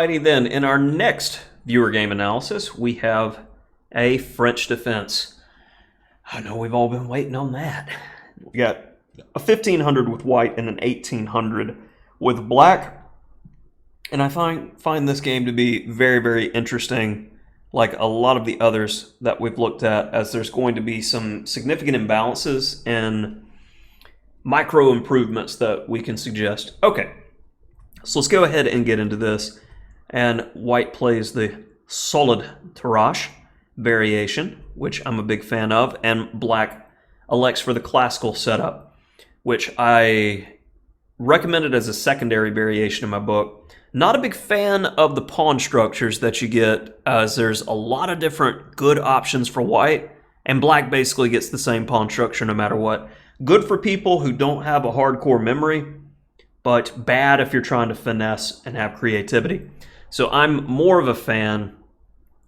Alrighty then, in our next viewer game analysis, we have a French defense. I know we've all been waiting on that. We got a 1500 with white and an 1800 with black. And I find this game to be very, very interesting, like a lot of the others that we've looked at, as there's going to be some significant imbalances and micro improvements that we can suggest. Okay, so let's go ahead and get into this. And white plays the solid tirage variation, which I'm a big fan of, and black elects for the classical setup, which I recommended as a secondary variation in my book. Not a big fan of the pawn structures that you get, as there's a lot of different good options for white, and black basically gets the same pawn structure no matter what. Good for people who don't have a hardcore memory, but bad if you're trying to finesse and have creativity. So I'm more of a fan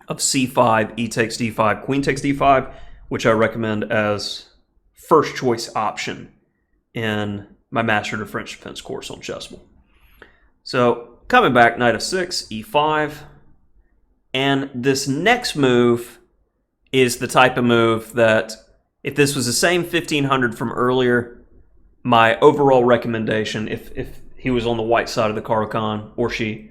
of c5, e takes d5, queen takes d5, which I recommend as first choice option in my Master of French Defense course on Chessable. So coming back, knight f6, e5, and this next move is the type of move that, if this was the same 1500 from earlier, my overall recommendation, if he was on the white side of the Caro-Kann, or she,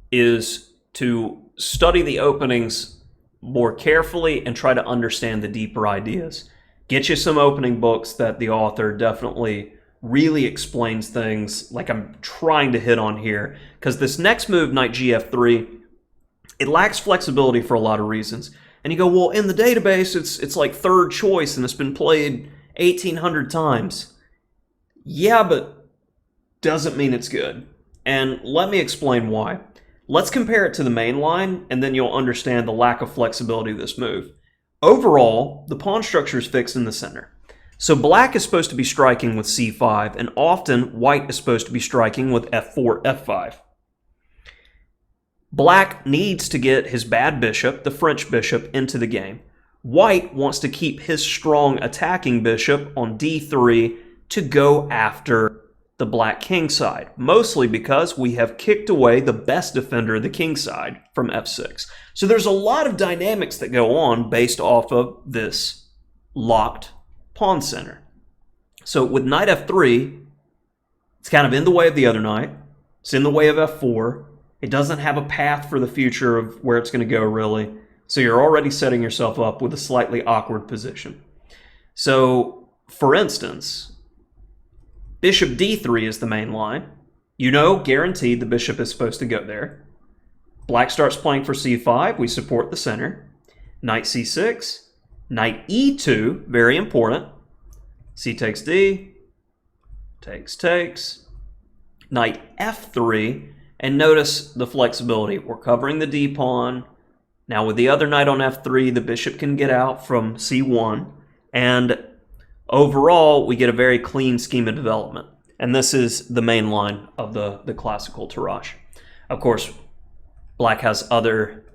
is to study the openings more carefully and try to understand the deeper ideas. Get you some opening books that the author definitely really explains things like I'm trying to hit on here, because this next move, knight gf3, it lacks flexibility for a lot of reasons. And you go, well, in the database, it's like third choice and it's been played 1,800 times. Yeah, but doesn't mean it's good. And let me explain why. Let's compare it to the main line, and then you'll understand the lack of flexibility of this move. Overall, the pawn structure is fixed in the center. So black is supposed to be striking with c5, and often white is supposed to be striking with f4, f5. Black needs to get his bad bishop, the French bishop, into the game. White wants to keep his strong attacking bishop on d3 to go after the black king side, mostly because we have kicked away the best defender of the king side from f6. So there's a lot of dynamics that go on based off of this locked pawn center. So with knight f3, it's kind of in the way of the other knight. It's in the way of f4. It doesn't have a path for the future of where it's going to go, really. So you're already setting yourself up with a slightly awkward position. So, for instance, bishop d3 is the main line. You know, guaranteed the bishop is supposed to go there. Black starts playing for c5. We support the center. Knight c6. Knight e2, very important. C takes d. Takes. Knight f3. And notice the flexibility. We're covering the d-pawn. Now with the other knight on f3, the bishop can get out from c1. And overall, we get a very clean scheme of development. And this is the main line of the classical tirage. Of course, white has other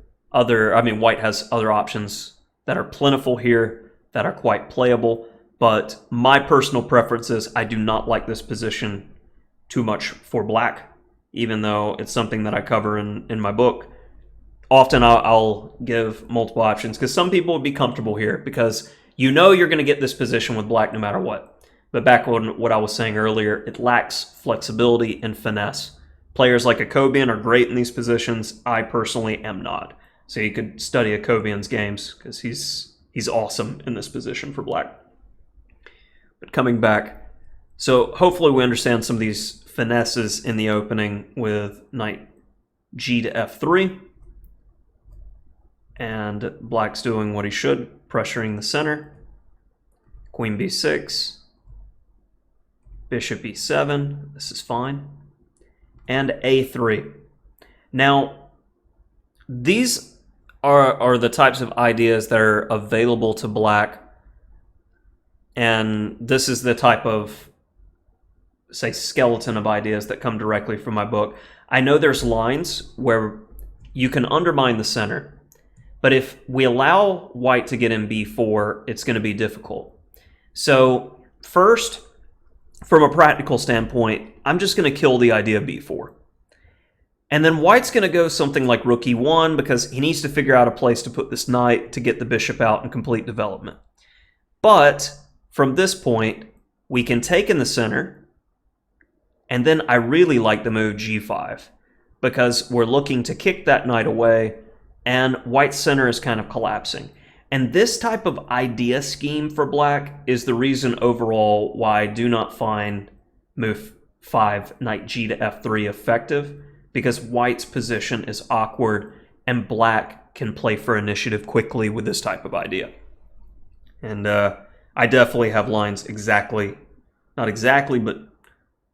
options that are plentiful here, that are quite playable. But my personal preference is I do not like this position too much for black, even though it's something that I cover in my book. Often I'll give multiple options, because some people would be comfortable here, because you know you're going to get this position with black no matter what. But back on what I was saying earlier, it lacks flexibility and finesse. Players like Akobian are great in these positions. I personally am not. So you could study Akobian's games, because he's awesome in this position for black. But coming back, so hopefully we understand some of these finesses in the opening with knight g to f3. And black's doing what he should, pressuring the center. Queen b6. Bishop e7. This is fine. And a3. Now, these are the types of ideas that are available to black. And this is the type of, say, skeleton of ideas that come directly from my book. I know there's lines where you can undermine the center, but if we allow white to get in b4, it's going to be difficult. So first, from a practical standpoint, I'm just going to kill the idea of b4. And then white's going to go something like rook e1 because he needs to figure out a place to put this knight to get the bishop out and complete development. But from this point, we can take in the center, and then I really like the move g5 because we're looking to kick that knight away, and white's center is kind of collapsing. And this type of idea scheme for black is the reason overall why I do not find move 5, knight g to f3 effective, because white's position is awkward and black can play for initiative quickly with this type of idea. And I definitely have lines exactly, not exactly, but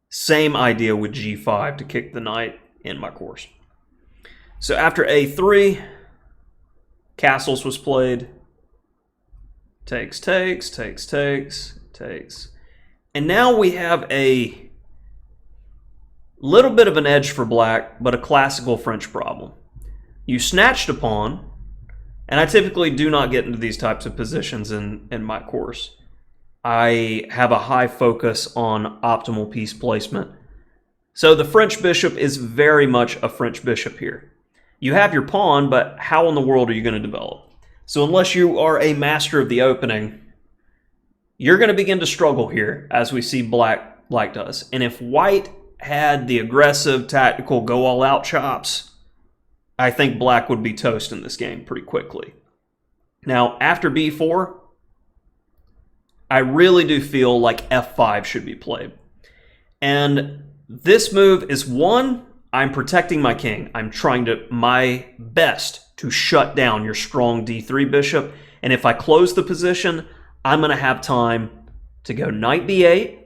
same idea with g5 to kick the knight in my course. So after a3, castles was played. Takes, takes, takes, takes, takes. And now we have a little bit of an edge for black, but a classical French problem. You snatched a pawn, and I typically do not get into these types of positions in my course. I have a high focus on optimal piece placement. So the French bishop is very much a French bishop here. You have your pawn, but how in the world are you going to develop? So unless you are a master of the opening, you're going to begin to struggle here, as we see black does. And if white had the aggressive, tactical, go-all-out chops, I think black would be toast in this game pretty quickly. Now, after b4, I really do feel like f5 should be played. And this move is one, I'm protecting my king. I'm trying my best to shut down your strong d3 bishop. And if I close the position, I'm going to have time to go knight b8,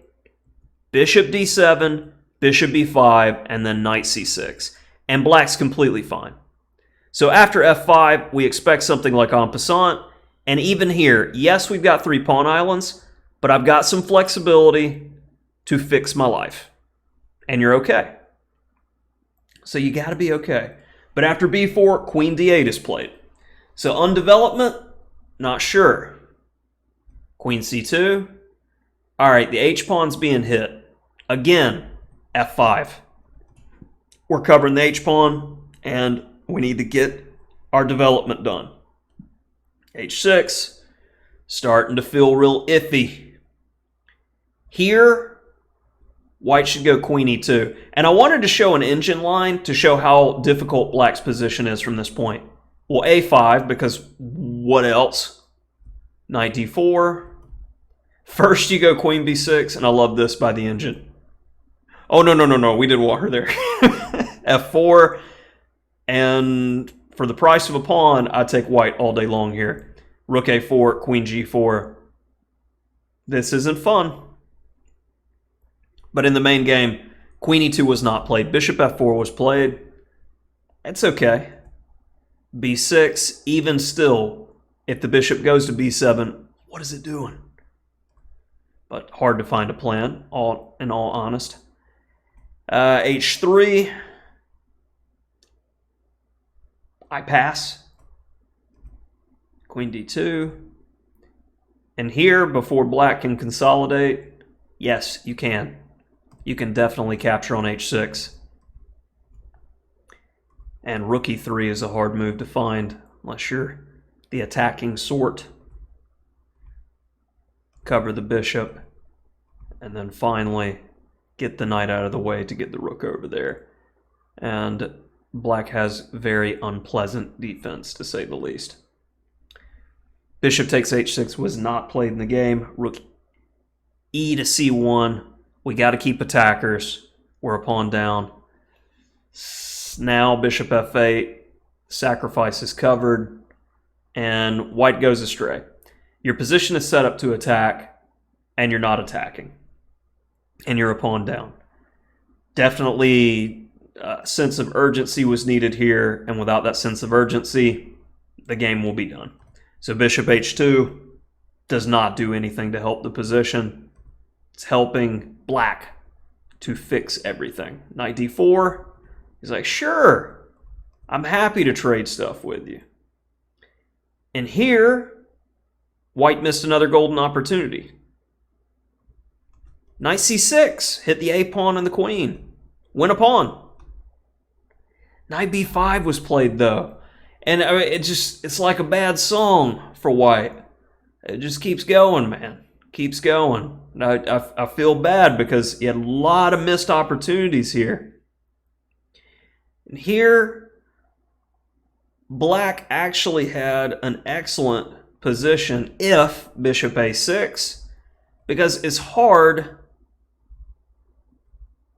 bishop d7, bishop b5, and then knight c6. And black's completely fine. So after f5, we expect something like en passant. And even here, yes, we've got 3 pawn islands, but I've got some flexibility to fix my life. And you're okay. So you got to be okay. But after b4, queen d8 is played. So on development, not sure. Queen c2. All right, the h-pawn's being hit. Again, f5. We're covering the h-pawn, and we need to get our development done. h6, starting to feel real iffy. Here, white should go queen e2. And I wanted to show an engine line to show how difficult black's position is from this point. Well, a5, because what else? Knight d4. First you go queen b6, and I love this by the engine. Oh, no, we did water there. f4, and for the price of a pawn, I take white all day long here. Rook a4, queen g4. This isn't fun. But in the main game, queen e2 was not played. Bishop f4 was played. It's okay. b6, even still, if the bishop goes to b7, what is it doing? But hard to find a plan, in all honesty. h3. I pass. Queen d2. And here, before black can consolidate, yes, you can. You can definitely capture on h6. And rook e3 is a hard move to find unless you're the attacking sort. Cover the bishop. And then finally get the knight out of the way to get the rook over there. And black has very unpleasant defense, to say the least. Bishop takes h6 was not played in the game. Rook e to c1. We got to keep attackers. We're a pawn down. Now bishop f8. Sacrifice is covered. And white goes astray. Your position is set up to attack, and you're not attacking. And you're a pawn down. Definitely a sense of urgency was needed here, and without that sense of urgency, the game will be done. So bishop h2 does not do anything to help the position. It's helping black to fix everything. Knight d4. He's like, sure, I'm happy to trade stuff with you. And here, white missed another golden opportunity. Knight c6. Hit the a pawn and the queen. Win a pawn. Knight b5 was played though. And I mean, it's like a bad song for white. It just keeps going, man. Keeps going. I feel bad because he had a lot of missed opportunities here. And here, black actually had an excellent position if bishop a6, because it's hard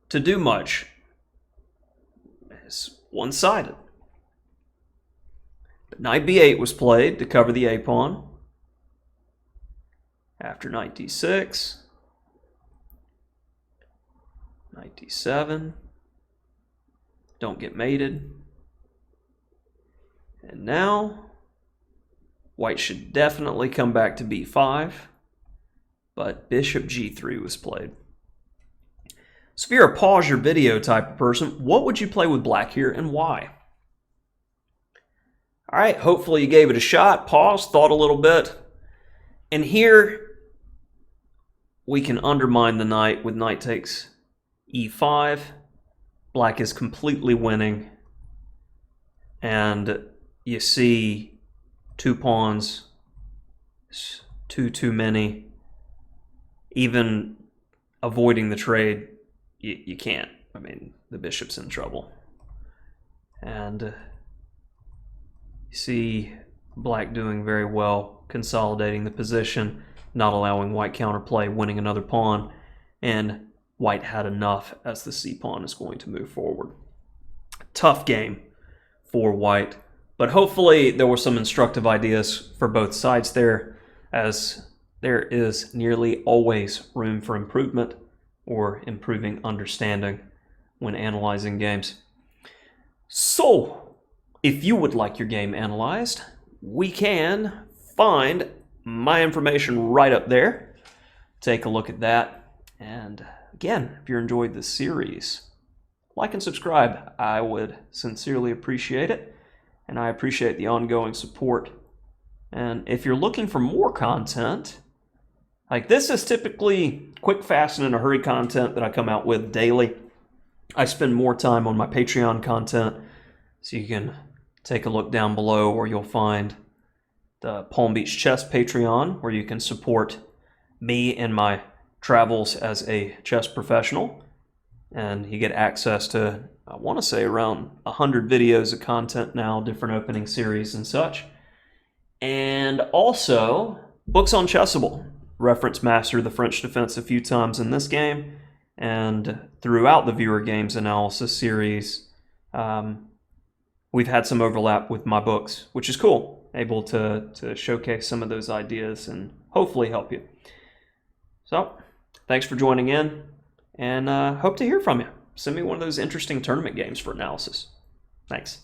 to do much. It's one-sided. But knight b8 was played to cover the a-pawn. After knight d6, knight d7, don't get mated. And now, white should definitely come back to b5, but bishop g3 was played. So if you're a pause your video type of person, what would you play with black here and why? All right, hopefully you gave it a shot, paused, thought a little bit. And here, we can undermine the knight with knight takes e5. Black is completely winning. And you see 2 pawns, too many. Even avoiding the trade, you can't. I mean, the bishop's in trouble. And you see black doing very well, consolidating the position, not allowing white counterplay, winning another pawn, and white had enough as the c-pawn is going to move forward. Tough game for white, but hopefully there were some instructive ideas for both sides there, as there is nearly always room for improvement or improving understanding when analyzing games. So, if you would like your game analyzed, we can find my information right up there. Take a look at that. And again, if you enjoyed this series, like and subscribe. I would sincerely appreciate it. And I appreciate the ongoing support. And if you're looking for more content, like this is typically quick, fast, and in a hurry content that I come out with daily. I spend more time on my Patreon content, so you can take a look down below where you'll find the Palm Beach Chess Patreon, where you can support me in my travels as a chess professional. And you get access to, I want to say, around 100 videos of content now, different opening series and such. And also, books on Chessable. Reference master the French defense a few times in this game. And throughout the Viewer Games Analysis series, we've had some overlap with my books, which is cool. Able to showcase some of those ideas and hopefully help you. So, thanks for joining in, and hope to hear from you. Send me one of those interesting tournament games for analysis. Thanks.